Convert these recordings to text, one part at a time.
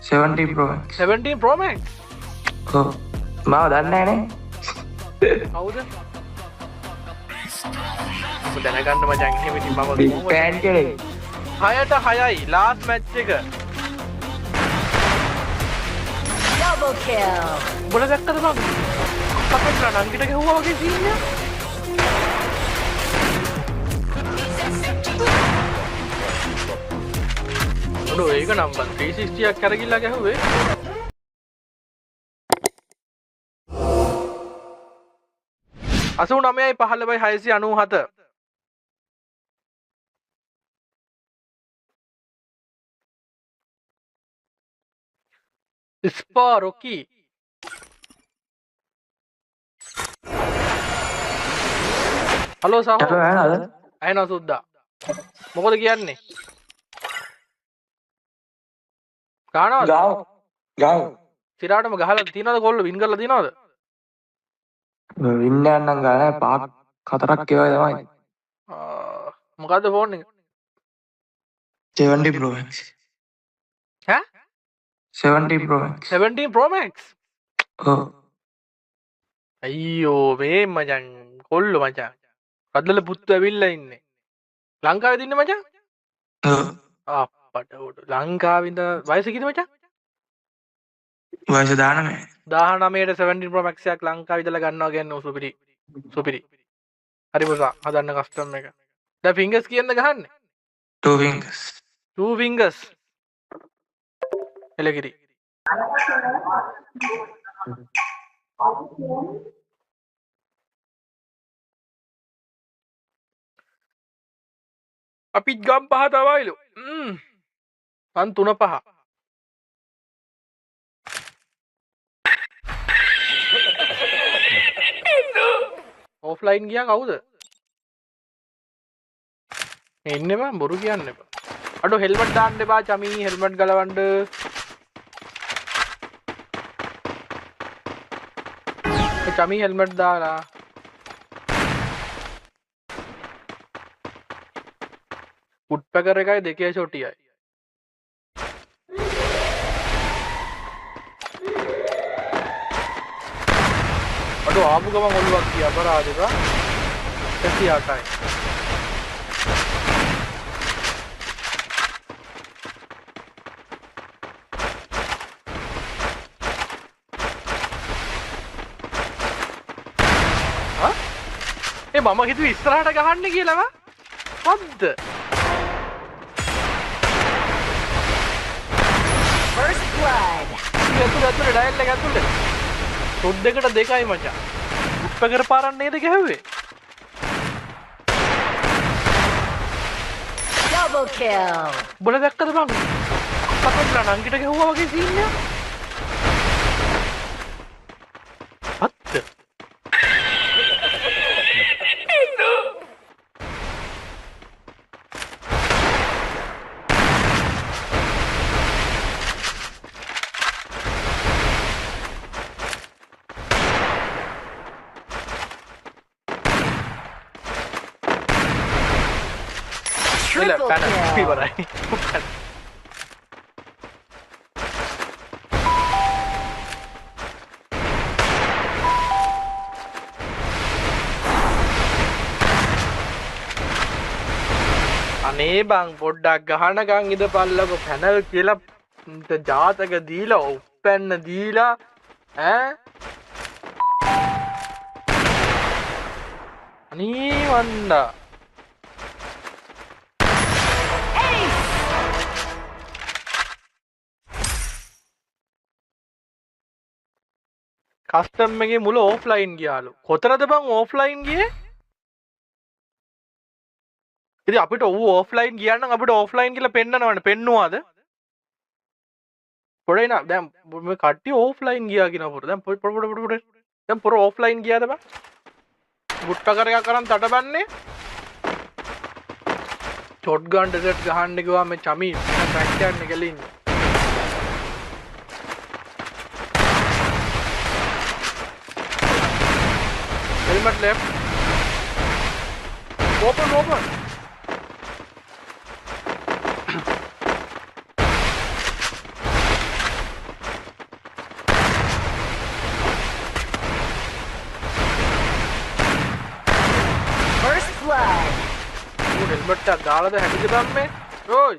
17 Pro Max. 17 Pro Max. ඔව්. මාව දන්නේ නැහැ නේ. කවුද? ඔබ දැනගන්න මචං එහෙම ඉතින් මම Big fan කෙනෙක්. 6ට 6යි ලාස්ට් මැච් එක. Double kill. උඹල දැක්කද මම? අපිට නංගිට ගැහුවා වගේ සීන් එක. ඔඩෝ ඒක නම් බන් 360ක් කරගිලා ගැහුවේ. අසූ 9යි 15/697. ස්පාරොකි හලෝ සහෝ අර නේද? අයනවා සුද්දා මොකද කියන්නේ ගානවද ගාව. සිරාටම ගහලා තියනවද කොල්ල වින් කරලා තියනවද වින්න යන්නම් ගානේ 5ක් 4ක් ඒවා තමයි. මොකද්ද ෆෝන් එක 70 Pro Max. ඈ 70 Pro Max. 17 Pro Max ඔව්. අයියෝ මේ මචං කොල්ල මචං රද්දල පුත්තු ඇවිල්ලා ඉන්නේ ලංකාවේ ඉන්නේ මචං ඔව්. අප්පට උඩ ලංකාවේ ඉඳ වයස කීයද මචං වයස 19. 19ට 17 Pro Max එකක් ලංකාවේ ඉඳලා ගන්නවා කියන්නේ සුපිරි හරි බොසා හදන්න කස්ටම් එක දැන් ෆින්ගර්ස් කියන්න ගහන්නේ 2 fingers. 2 fingers එලගිරි අපිත් ගම් පහ තවයිලු අන් 3-5 ඔෆ්ලයින් ගියා කවුද එන්න එපා බොරු කියන්න එපා අඩෝ හෙල්මට් දාන්න එපා චමී හෙල්මට් ගලවන්න චමී හෙල්මට් දාලා උඩ්පැකර් එකයි දෙකේ ෂොටියයි අඩෝ ආපු ගමන් ඔළුවක් ගියා අපරාධෙක 108යි මම හිතුවේ ඉස්සරහට ගහන්න කියලාම හොද්ද First blood. ඇතුළේ ඩයල් එක ඇතුළේ ෂොට් දෙකට 2යි මචං උත්පකර පාරක් නේද ගැහුවේ Double kill. බල දැක්කද බං අපතේ නංගිට ගැහුවා වගේ සීන් එක අත්ත Triple kill. ඉවරයි අනේ බං පොඩ්ඩක් ගහනකම් ඉඳපල්ලකො පැනල් කියලා ජාතක දීලා උප්පැන්න දීලා ඈ අනේ වන්දා කස්ටම් එකේ මුල ඕෆ්ලයින් ගියාලු කොතනද බං ඕෆ්ලයින් ගියේ ඉතින් අපිට ඕෆ්ලයින් ගියා නම් අපිට ඕෆ්ලයින් කියලා පෙන්නනවනේ පෙන්නුවාද පොඩේ නා දැන් මේ කට්ටිය ඕෆ්ලයින් ගියා කියන පොර දැන් පොඩ දැන් පොර ඕෆ්ලයින් ගියාද බං ගුට්ටකර එකක් කරන් තටබන්නේ ෂොට් ගන් ඩෙසර්ට් ගහන්න ගියා මේ චමී බෑක් යන්න ගලින් helmet left open එකක් දාලාද හැටිද බම් මේ ඕයි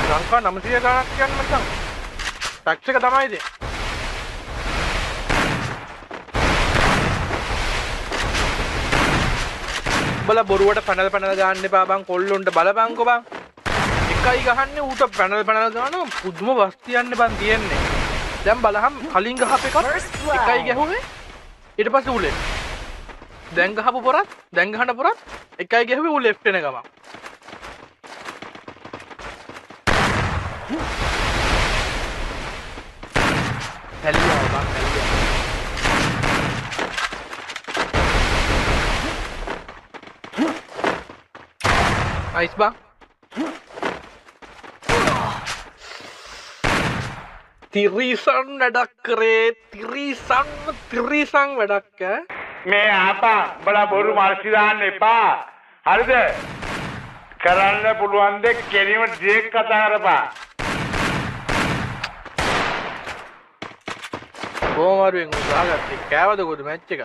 ලංකා 900 ගණක් කියන්න මචං ටැක්ස් එක තමයි ඉතින් බල බොරුවට පැනල් ගන්න එපා බං කොල්ලොන්ට බලපංකෝ බං එකයි ගහන්නේ ඌට පැනල් ගන්න පුදුම වස්තියන්න බං තියෙන්නේ දැන් බලහම් කලින් ගහප එකක් එකයි ගැහුවේ ඊට පස්සේ ඌ ලෙෆ්ට් දැන් ගහපු පොරත් දැන් ගහන පොරත් එකයි ගැහුවේ ඌ ලෙෆ්ට් එන ගමන් හැලියාව බං හැලියාව Nice bang. Tirisan වැඩක් කරේ තිරිසන් වැඩක් මේ ආපා බලා බොරු මාර්සි දාන්න එපා හරිද කරන්න පුළුවන් දෙ කෙලිම ඩිරෙක්ට් කතා කරපා කොහොමරුවෙන් උදාගත්තේ කෑවද කොහොමද මැච් එක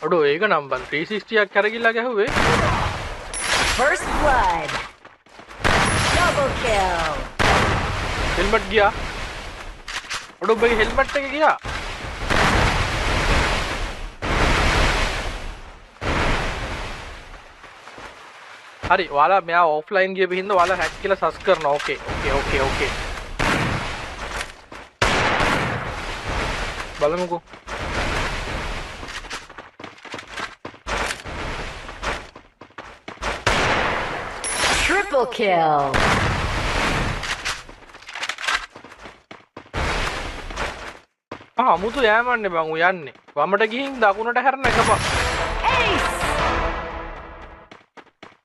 අඩෝ ඒක නම් බන් 360ක් කරගිලා ගැහුවේ First blood. Double kill. Helmet ගියා අඩෝ බයි හෙල්මට් එක ගියා හරි ඔයාලා මෙයා ඔෆ්ලයින් ගිය බින්ද ඔයාලා හැක් කියලා සස් කරනවා ඕකේ බලමුකෝ Triple kill. අමුතු යෑමන්නේ බං ඌ යන්නේ වමට ගිහින් දකුණට හැරෙන එකපා Ace.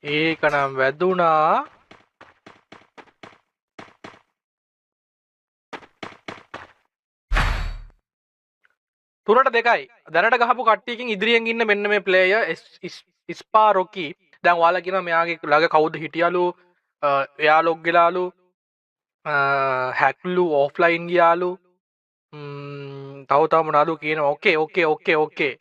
ඒක නම් වැදුනා තුනට දෙකයි දැනට ගහපු කට්ටියකින් ඉදිරියෙන් ඉන්න මෙන්න මේ ප්ලේයර් ස්පා රොකි දැන් ඔයාලා කියනවා මෙයාගේ ළඟ කවුද හිටියලු එයා ලොග් ගලාලු හැක්ලු ඔෆ්ලයින් ගියාලු තව මොනවද කියනවා ඕකේ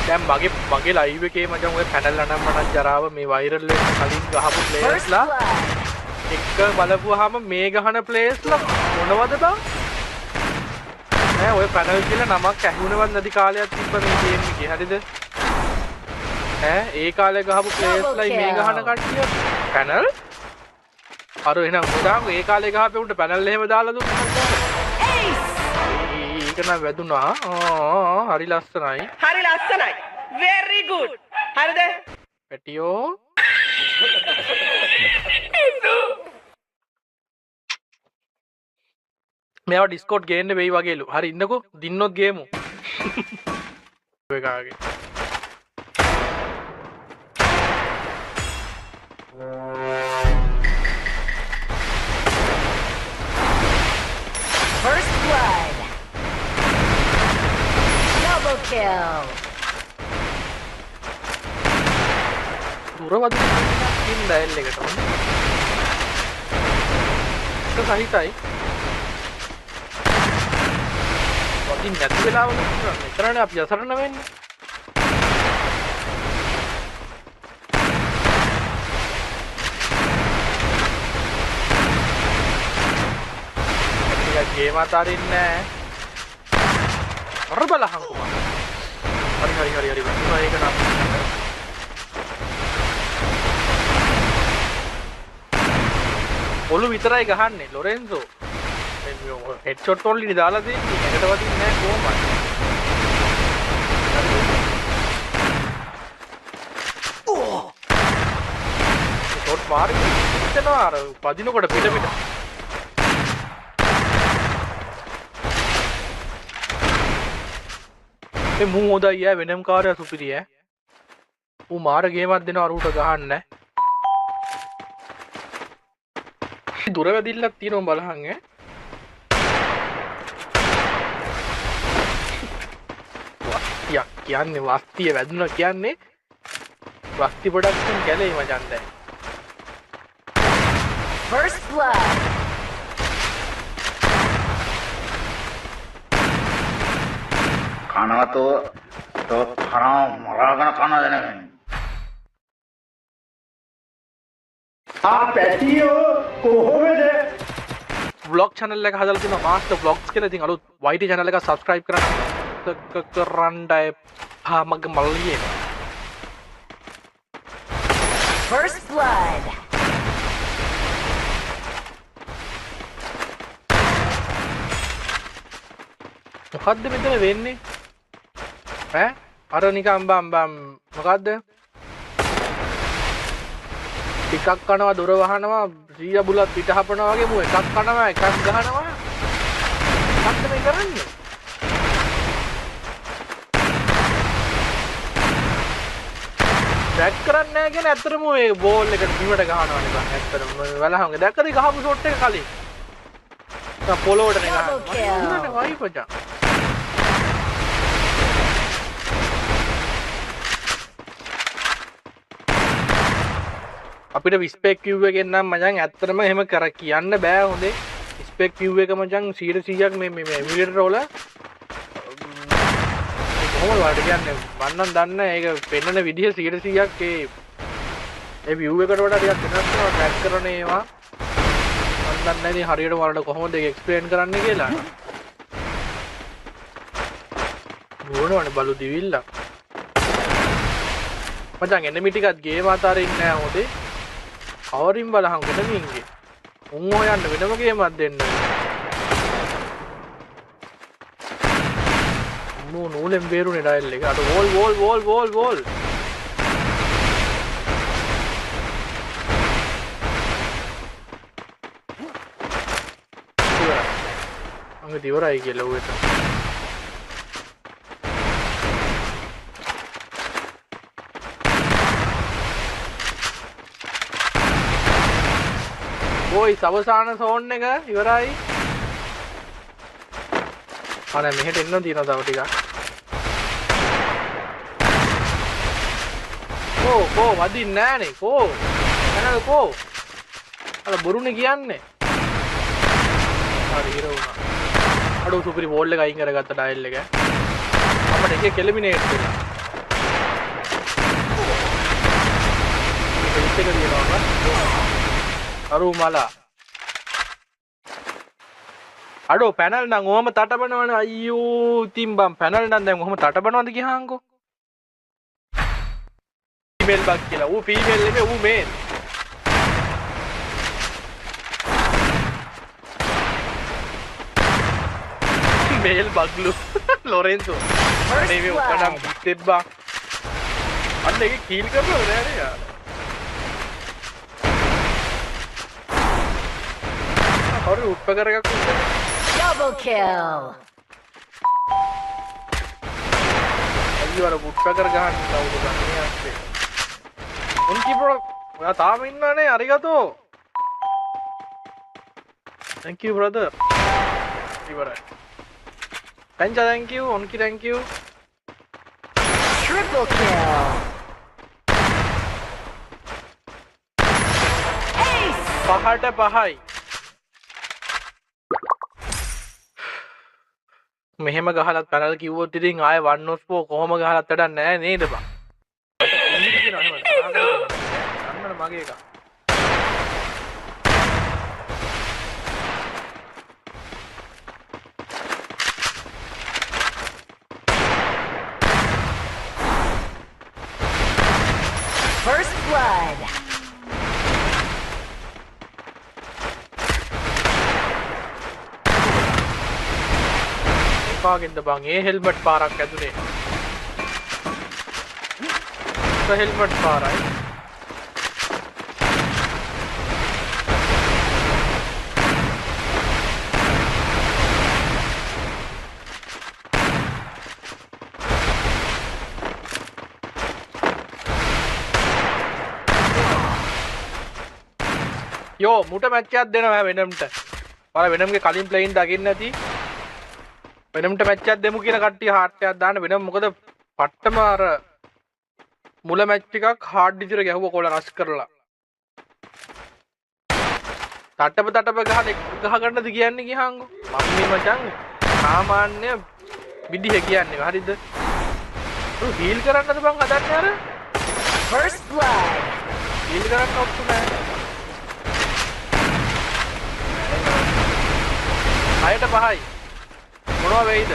දැන් මගේ ලයිව් එකේ මචං ඔය පැනල් අනම්මනක් ජරාව මේ වෛරල් වෙන්න කලින් ගහපු ප්ලේයර්ස්ලා එක බලපුවාම මේ ගහන ප්ලේයර්ස්ලා මොනවද බං ඔය පැනල් කියලා නමක් ඇහුණවත් නැති කාලයක් තිබ්බ මේ ගේම් එකේ හරිද ඒ කාලේ ගහපු ප්ලේයර්ස්ලා මේ ගහන කට්ටිය පැනල් අර එහෙනම් උදාම ඒ කාලේ ගහපේ උන්ට පැනල් එහෙම දාලා දුන්නා ඒක නම් වැදුනා හරි ලස්සනයි very good හරිද පැටියෝ මේවා ඩිස්කෝඩ් ගේන්න වෙයි වගේලු හරි ඉන්නකෝ දින්නොත් ගේමු එකගේ First blood. Double kill. දුරවද ඉන්න ඩයල් එකට ඒක සහිතයි වදින් නැති වෙලාවක මෙතරනේ අපි අසරණ වෙන්නේ ටිකක් ගේම අතාරින්නේ නැහැ අර බලහංකෝ හරි ඒක නම් ඔලු විතරයි ගහන්නේ ලොරෙන්සෝ හෙඩ්ෂොට් ඔන්ලි දාලා දෙන්නේ එකට වදින්නේ නැහැ කොහොමද ෂොට් මාරි හිටනවා අර පදිනකොට පිට මේ මූ හොදයි ඈ වෙනම් කාර්යය සුපිරි ඈ ඌ මාර ගේමක් දෙනවා අර ඌට ගහන්න දුර වැදිල්ලක් තියෙනවා බලහන් ඈ. වස්තියක් කියන්නේ වස්තිය වැදුණා කියන්නේ වස්ති ප්‍රොඩක්ෂන් කැලේ මචන් දැන්. First blood. කනවතෝ තෝ කරා මරාගෙන කන දෙනකන්. පැටියෝ කොහොමද? vlog channel එක හදලා තියෙනවා master vlogs කියලා. ඉතින් අලුත් YT channel එක subscribe කරන්නයි මග මල්ලියේ. First blood. මොකද්ද මෙතන වෙන්නේ? ඈ අර නිකන් බම් මොකද්ද? ටිකක් කනවා දොර වහනවා 100 බුලත් පිට හපනවා වගේ මු එකක් කනවා එකක් ගහනවා. මොකද්ද මේ කරන්නේ? බැක් කරන්නේ නැහැ කියන ඇත්තටම මේ බෝල් එක බිමට ගහනවා නේ බං. ඇත්තටම වලහංග දැක්කද ගහපු ෂොට් එක කලින්? තා පොළොවට නේ ගහන්නේ. වයි පොචා. අපිට විස්පෙක් කිව් එකෙන් නම් මචං ඇත්තටම එහෙම කර කියන්න බෑ හොඳේ. විස්පෙක් කිව් එක මචං 100%ක් මේ එමුලේටර් වල කොහොමද වලට කියන්නේ මම නම් දන්නේ ඒක පෙන්නන විදිහ 100%ක් ඒ view එකට වඩා ටිකක් වෙනස් කරනවා ට්‍රැක් කරන ඒවා. මම දන්නේ නැහැ හරියට වලට කොහොමද ඒක එක්ස්ප්ලেইন කරන්න කියලා. මොනවනේ බලු දිවිල්ල. මචං එනිමි ටිකත් ගේම අතරින් නෑ හොඳේ. අවරින් බලහන් ගෙදමින්ගේ උන් හොයන්න වෙනම ගේමක් දෙන්න නූලෙන් බේරුනේ ඩයල් එක අර වෝල් අංග දිවරයි කියලා ඌට ඔයි සවසාන සෝන් එක ඉවරයි. අනේ මෙහෙට එන්න තියෙනවා තව ටිකක්. කෝ වදින්නේ නෑනේ කෝ. එනද කෝ. අර බොරුනේ කියන්නේ. හරි ඉර වුණා. අඩෝ සුපිරි වෝල් එක අයින් කරගත්ත ඩයල් එක. අපිට එකේ කෙලිමිනේට් වෙලා. මේක ඉතින් දිනනවා. අරු මලා අඩෝ පැනල් නම් ඔහම තටබනවනේ අයියෝ ඉතින් බම් පැනල් නම් දැන් ඔහම තටබනවද ගියාංකෝ ෆීමේල් බග් කියලා ඌ ෆීමේල් නෙමෙයි ඌ මේල් මේල් බග්ලු ලොරෙන්සෝ අනේ මේ උකඩම් තිබ්බා අන්න ඒක කීල් කරනවද නෑනේ යාර Double kill. අයියෝ උත්පකර ගහන්න කවුද ගන්නේ ඇත්තේ උන්කි බ්‍රෝ ඔයා තාම ඉන්නවනේ අරිගතෝ thank you brother ඉවරයි පංචා thank you උන්කි thank you Triple kill. Ace. පහට පහයි මෙහෙම ගහලත් පැනල් කිව්වොත් ඉතින් ආයෙ 104 කොහොම ගහලත් වැඩක් නැහැ නේද බං අන්න මගේ එක First blood. පාගෙන්ද බං ඒ හෙල්මට් පාරක් ඇතුලේ හෙල්මට් පාරයි යෝ මුට මැච් එකක් දෙනවා වෙනම්ට. ඔයාලා වෙනම්ගේ කලින් ප්ලේයින් දකින්න ඇති. වෙනම්ට මැච් එකක් දෙමු කියන කට්ටිය හાર્ට් එකක් දාන්න වෙනම් මොකද පට්ටම අර මුල මැච් එකක් හાર્ඩ් විදිහට ගැහුවා කොළ රෂ් කරලා. තට්ටප ගහ ගන්නද කියන්නේ ගියාංගෝ. මම මේ මචං සාමාන්‍ය විදිහ කියන්නේ හරිද? ඔය හීල් කරන්නද බං හදන්නේ අර? First blood. හීල් කරන්න ඔප්ෂන් නැහැ. අයට 5යි. මොනවා වෙයිද?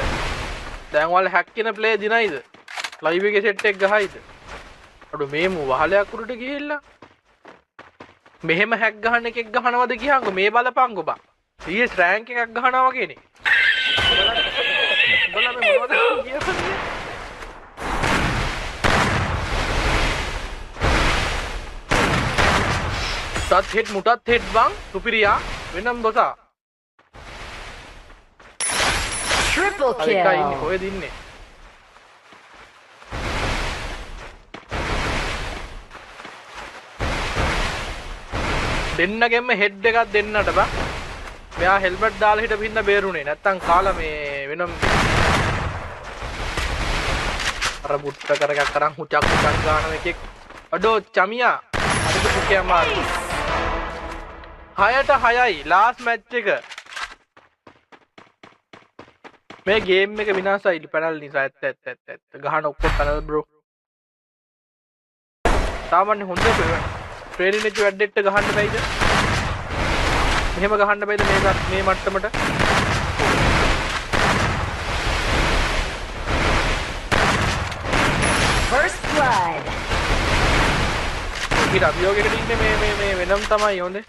දැන් ඔයාලා හැක් කියන ප්ලේ දිනයිද? ලයිව් එකේ සෙට් එක ගහයිද? අඩු මේ මු වහලයක් උඩට ගිහිල්ලා. මෙහෙම හැක් ගහන එකෙක් ගහනවද කියහන්කෝ මේ බලපංකෝ බා. CS රෑන්ක් එකක් ගහනවා වගේනේ. බලන්න මොනවද කියන්නේ? තත් හෙඩ් මුටත් හෙඩ් බං සුපිරියා වෙනම් බොසා. Triple අර එකයි ඉන්නේ kill. කොහෙද ඉන්නේ? දෙන්නගෙම හෙඩ් එකක් දෙන්නට බා. මෙයා හෙල්මට් දාලා හිටපින්න බේරුනේ. නැත්තම් කාලා මේ වෙනම් අර බුට්ට කරගක් කරන් හුචක් ගාන එකෙක්. අඩෝ චමියා. අද පුකේ අමාරු. 6ට 6යි ලාස්ට් මැච් එක. මේ ගේම් එක විනාශයි පැනල් නිසා ඇත්ත ගහන ඔක්කොම පැනල් බ්‍රෝ. සාමාන්‍ය හොඳ ට්‍රේනින් එක වැඩෙට්ට ගහන්න බැයිද? මෙහෙම ගහන්න බැයිද මේ මට්ටමට? First blood. ඊට අභියෝගයකට ඉන්නේ මේ වෙනම් තමයි හොඳේ.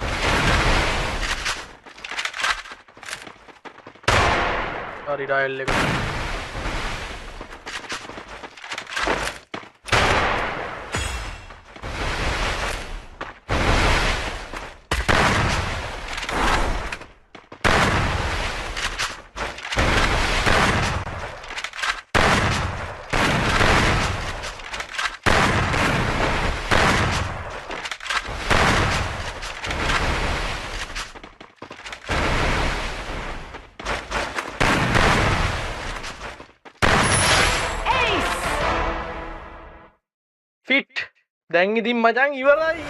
හරි ඩයල් එක. ෆිට් දැන් ඉතින් මචං ඉවරයි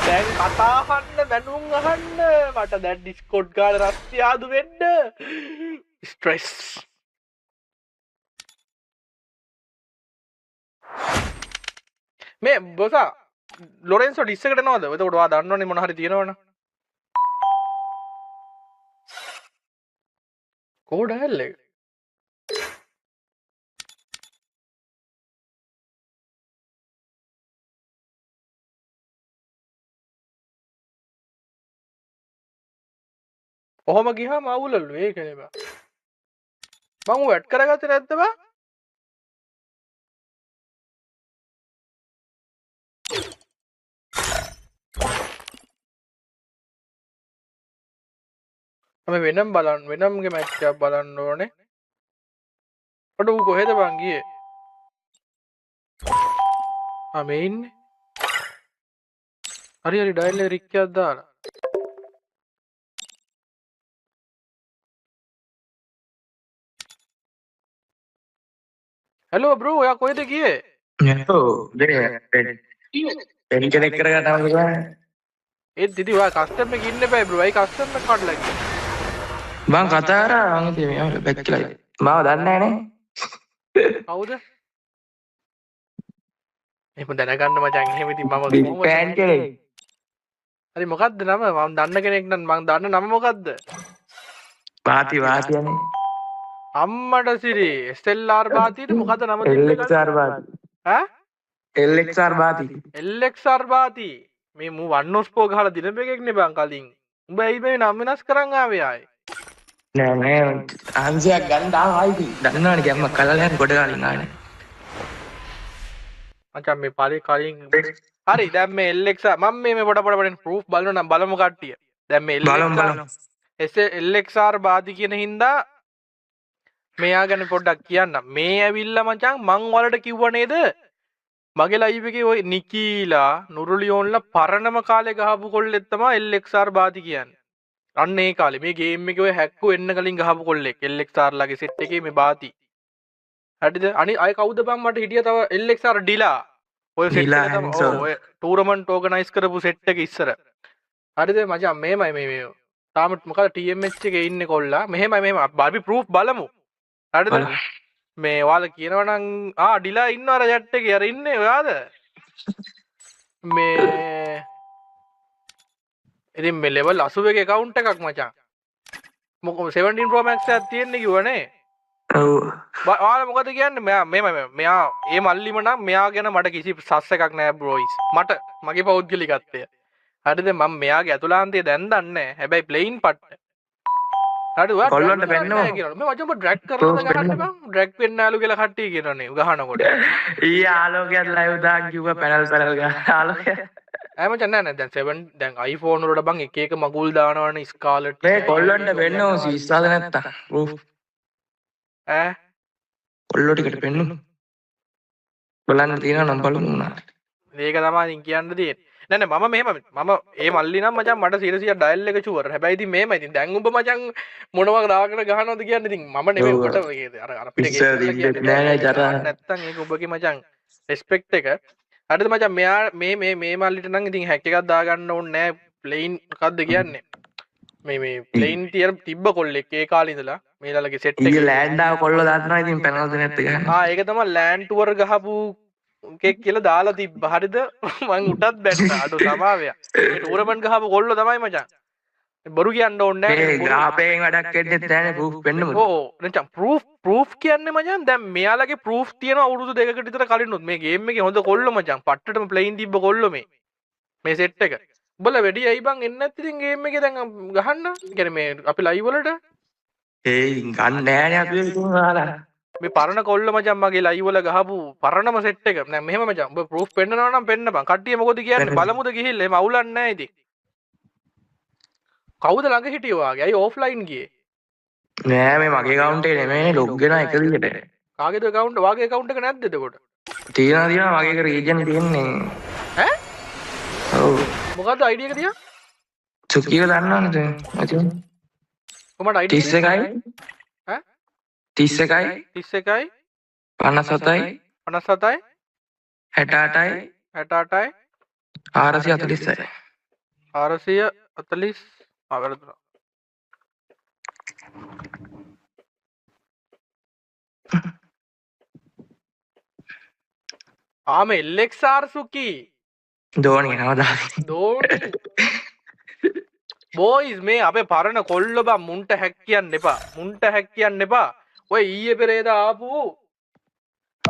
දැන් කතා අහන්න බැනුම් අහන්න මට දැන් ඩිස්කෝඩ් ගාලා රස්තියාදු වෙන්න ස්ට්‍රෙස් මේ බොසා ලොරෙන්සෝ ඩිස් එකට එනවද? එතකොට ඔයා දන්නවනේ මොන හරි තියෙනවනේ. කෝඩ් ඇල් එක ඔහොම ගියාම අවුලලු ඒකනේ බා. මම ඌ ඇඩ් කරගත්තේ නැද්ද බා? මම වෙනම්ගේ මැච් එකක් බලන්න ඕනේ. අඩ ඌ කොහෙද බං ගියේ? මේ ඉන්නේ. හරි ඩයල් එක රික්කයක් දාලා. හෙලෝ බ්‍රෝ ඔයා කොහෙද ගියේ? එන් කෙනෙක් කරගන්න අවුල ඒත් දිදි ඔයා කස්ටම් එකේ ඉන්න බෑ බ්‍රෝ. අයි කස්ටම් එක කඩලා ගියේ. බං කතා කරා මම ඉතින් මේ බැක් කියලා. මාව දන්නේ නැහැ නේ. කවුද? එහෙම දැනගන්න මචං. එහෙම ඉතින් මම කොහොමද? පෑන් කෙනෙක්. හරි මොකද්ද නම? මම දන්න කෙනෙක් නම් මම දන්න නම මොකද්ද? වාතියනේ. අම්මඩ සිරි SLR බාතිට මොකද නම දෙන්නේ? LXR වාති. ඈ? LXR වාති. LXR බාති. මේ මු වන්නොස්පෝ ගහලා දිනප එකෙක් නේ බං කලින්. උඹ ඇයි මේ නම වෙනස් කරන් ආවේ ආයේ? නෑ ආන්සියක් ගන්න ආවයි. දන්නවනේ ගැම්ම කලලා යන ගොඩ ගාලින් ආනේ. මචං මේ කලින් හරි දැන් මේ LXR මම මේ පොඩ ප්‍රූෆ් බලනවා නම් බලමු කට්ටිය. දැන් මේ බලමු. LXR බාති කියන හින්දා මෙයා ගැන පොඩ්ඩක් කියන්න. මේ ඇවිල්ලා මචං මං වලට කිව්ව නේද? මගේ ලයිව් එකේ ওই නිකීලා නුරුලියෝන්ලා පරණම කාලේ ගහපු කොල්ලෙක් තමයි LXR බාති කියන්නේ. අන්න ඒ කාලේ මේ ගේම් එකේ ඔය හැක්කු එන්න කලින් ගහපු කොල්ලෙක් LXR ලාගේ සෙට් එකේ මේ බාති. හරිද? අය කවුද බං මට හිටියා තව LXR ඩිලා. ඔය සෙට් එක තමයි ඔය ටූර්නමන්ට් ඕගනයිස් කරපු සෙට් එක ඉස්සර. හරිද මචං මේමයි මේ තාම මොකද TMH එකේ ඉන්නේ කොල්ලා. මෙහෙම බාර්බි ප්‍රූෆ් බලමු. හරිද? මේ ඔයාලා කියනවා නම් ඩිලා ඉන්නව අර chat එකේ අර ඉන්නේ ඔයාද? මේ ඉතින් මේ level 81 account එකක් මචං. මොකද 17 Pro Max එකක් තියෙන්නේ කිව්වනේ. ඔව්. ඔයාලා මොකද කියන්නේ? මෙයා ඒ මල්ලිම නම් මෙයා ගැන මට කිසි සස් එකක් නෑ බ්‍රෝයිස්. මට මගේ පෞද්ගලිකත්වය. හරිද? මම මෙයාගේ අතුලාන්තය දැන් දන්නේ නෑ. හැබැයි ප්ලේන් පට්ට. හරිද? ඔයා කොල්ලන්ට පෙන්නනවා. මේ මචං ඔබ ඩ්‍රැග් කරලා ගහන්න බං. ඩ්‍රැග් වෙන්නාලු කියලා කට්ටිය කියනනේ ගහනකොට. ඊ ආලෝකයක් ලයිව් දාන් කිව්වා පැනල් ගන්න ආලෝකය. මචං නෑ දැන් 7 දැන් iPhone වලට බං එක එක මගුල් දානවනේ ස්කාලට්. මේ කොල්ලන්ට වෙන්නෝ විශ්වාස නැත්තම් ප්‍රූෆ් කොල්ලෝ ටිකට පෙන්නු. බලන්න තියෙනවා නම් බලමු උනා. මේක තමයි ඉතින් කියන්න තියෙන්නේ. නෑ මම ඒ මල්ලි නම් මචං මට 100 ඩයල් එක ෂුවර්. හැබැයි ඉතින් මේමයි ඉතින් දැන් උඹ මචං මොනවා දාගෙන ගහනවද කියන්නේ ඉතින් මම නෙමෙයි උකට අර අපිට නැත්තම් ඒක උඹගේ මචං රෙස්පෙක්ට් එක. හරිද මචං මෙයා මේ මල්ලිට නම් ඉතින් හැක් එකක් දාගන්න ඕනේ නෑ. ප්ලේන් මොකද්ද කියන්නේ? මේ ප්ලේන් තියර තිබ්බ කොල්ලෙක් ඒ කාලේ ඉඳලා මේලාලගේ සෙට් එක ලෑන්ඩ් ආව කොල්ලෝ දානවා ඉතින් පැනල් දෙන්නත් ගන්න. ඒක තමයි ලෑන්ඩ් ටුවර් ගහපු කෙක් කියලා දාලා තිබ්බ. හරිද? මං උටත් බැට්ටා. අඩු සමාවයක්. මේ ටූර්නමන්ට් ගහපු කොල්ලෝ තමයි මචං. බොරු කියන්න ඕනේ නෑ. මේ ගාපයෙන් වැඩක් වෙන්නේ නැහැ ප්‍රූෆ් වෙන්නම. ඕ නැචං ප්‍රූෆ් කියන්නේ මචං දැන් මෙයාලගේ ප්‍රූෆ් තියෙනවා අවුරුදු දෙකකට විතර කලින් උත් මේ ගේම් එකේ හොඳ කොල්ලෝ මචං. පට්ටටම ප්ලේන් තිබ්බ කොල්ලෝ මේ සෙට් එක. උඹලා වැඩි ඇයි බං එන්නේ නැත්නම් ඉතින් ගේම් එකේ දැන් ගහන්න. කියන්නේ මේ අපි ලයිව් වලට ගන්න නෑනේ අපි තුමාලා. මේ පරණ කොල්ල මචං මගේ ලයිව් වල ගහපු පරණම සෙට් එක. නෑ මෙහෙම මචං ඔබ ප්‍රූෆ් පෙන්නනවා නම් පෙන්නපන්. කට්ටිය මොකද කියන්නේ? බලමුද ගිහිල්ලා එහෙම අවුලක් නෑ ඉතින්. කවුද ළඟ හිටියේ වාගේ? අයි ඔෆ්ලයින් ගියේ. නෑ මේ මගේ account එක නෙමෙයි ලොග් වෙනවා එක විදිහට. කාගේද account? වාගේ account එක නැද්ද එතකොට? තියෙනවා මගේ එක region තියෙන්නේ. ඈ? ඔව්. මොකද්ද ID එක තියා? සුකිය දන්නවනේ මචං. කොහමද ID 31යි ඈ 31යි 31යි 57යි 57යි 68යි 68යි 446යි 440 වැරදුනා. මේ LXR සුකි දෝනි නවදා දෝනි බෝයිස් මේ අපේ පරණ කොල්ල බං මුන්ට හැක් කියන්න එපා. මුන්ට හැක් කියන්න එපා. ඔය ඊයේ පෙරේදා ආපු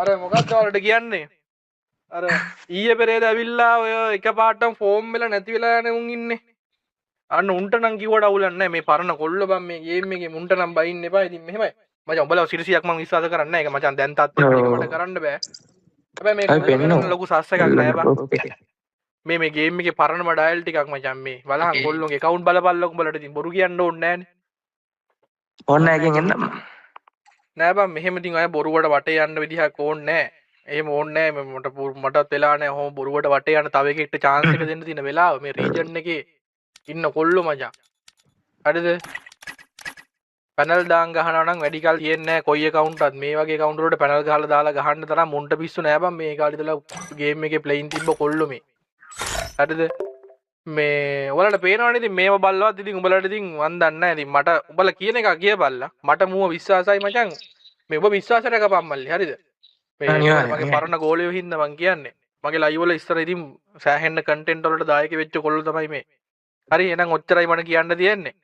අර මොකක්ද වලට කියන්නේ? අර ඊයේ පෙරේදා ඇවිල්ලා ඔය එකපාරටම ෆෝම් වෙලා නැති වෙලා යන උන් ඉන්නේ. අන්න උන්ට නම් කිව්වට අවුලක් නැහැ. මේ පරණ කොල්ල බං මේ ගේම් එකේ මුන්ට නම් බයින්න එපා. ඉතින් මෙහෙමයි. මචං උඹලා 100ක් මම විශ්වාස කරන්නේ නැහැ. ඒක මචං දැන් තාත්තේ මට කරන්න බෑ. හැබැයි මේ ලොකු සස් එකක් නැහැ බං. මේ ගේම් එකේ පරණම ඩයල් ටිකක් මචං මේ බලහන් කොල්ලොන්ගේ account බලපල්ලක උඹලට ඉතින් බොරු කියන්න ඕනේ නැහනේ. ඕන්න එකෙන් එන්නම. නෑ බං මෙහෙම ඉතින් අය බොරුවට වටේ යන්න විදිහක් ඕනේ නැහැ. එහෙම ඕනේ නැහැ. මටත් වෙලා නැහැ. ඔහොම බොරුවට වටේ යන තව එකෙක්ට chance එක දෙන්න තියෙන වෙලාව මේ region එකේ ඉන්න කොල්ලෝ මචං. හරිද? පැනල් දාන් ගහනවා නම් වැඩි කල් තියෙන්නේ නැහැ කොයි account එකත්. මේ වගේ account වලට පැනල් ගහලා දාලා ගහන්න තරම් මුන්ට පිස්සු නෑ බං මේ කාලේ ඉඳලා ගේම් එකේ ප්ලේන් තිබ්බ කොල්ලෝ මේ. හරිද? මේ ඔයාලට පේනවනේ ඉතින් මේව බල්ලවත් ඉතින් උඹලට ඉතින් මන් දන්නේ නැහැ. ඉතින් මට උඹලා කියන එක කියපල්ලා. මට මුව විශ්වාසයි මචං. මේ ඔබ විශ්වාසයට ගපන් මල්ලි. හරිද? මේ මගේ පරණ ගෝලියෝ හින්දා මං කියන්නේ. මගේ ලයිව් වල ඉස්සර ඉතින් සෑහෙන්න කන්ටෙන්ට් වලට දායක වෙච්ච කොල්ලෝ තමයි මේ. හරි එහෙනම් ඔච්චරයි මට කියන්න තියෙන්නේ.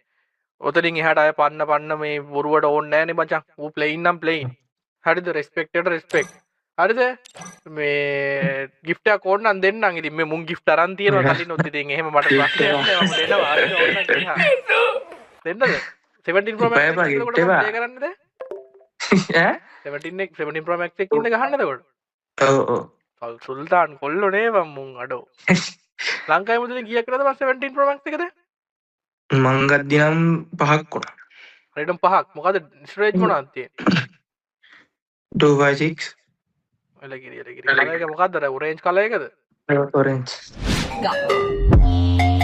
ඔතනින් එහාට අය පන්න මේ බොරුවට ඕනේ නැහනේ මචං. ඌ ප්ලේන් නම් ප්ලේන්. හරිද? රෙස්පෙක්ට් එකට රෙස්පෙක්ට්. හරිද? මේ gift එකක් ඕන නම් දෙන්නම්. ඉතින් මේ මුන් gift අරන් තියනවා කලිනුත් ඉතින් එහෙම මට ප්‍රශ්නයක් නෑ. මම දෙනවා. හරි ඕනනම් දෙන්නද? 17 Pro Max එකකට ප්ලේ කරන්නද? ඈ 17 Pro Max එකකින් ඉඳ ගහන්නද කොට? ඔව් සුල්තාන් කොල්ලෝ නේ මුන් අඩෝ. ලංකාවේ මුදලින් කීයක් කරද 17 Pro Max එකද? මං ගත්ත දිනම් 5ක් වුණා. හරියටම 5ක්. මොකද ස්ටෝරේජ් මොනවද තියෙන්නේ? 256 එලගිරි කලයක මොකක්දර ඔරේන්ජ් කලයකද orange. Go.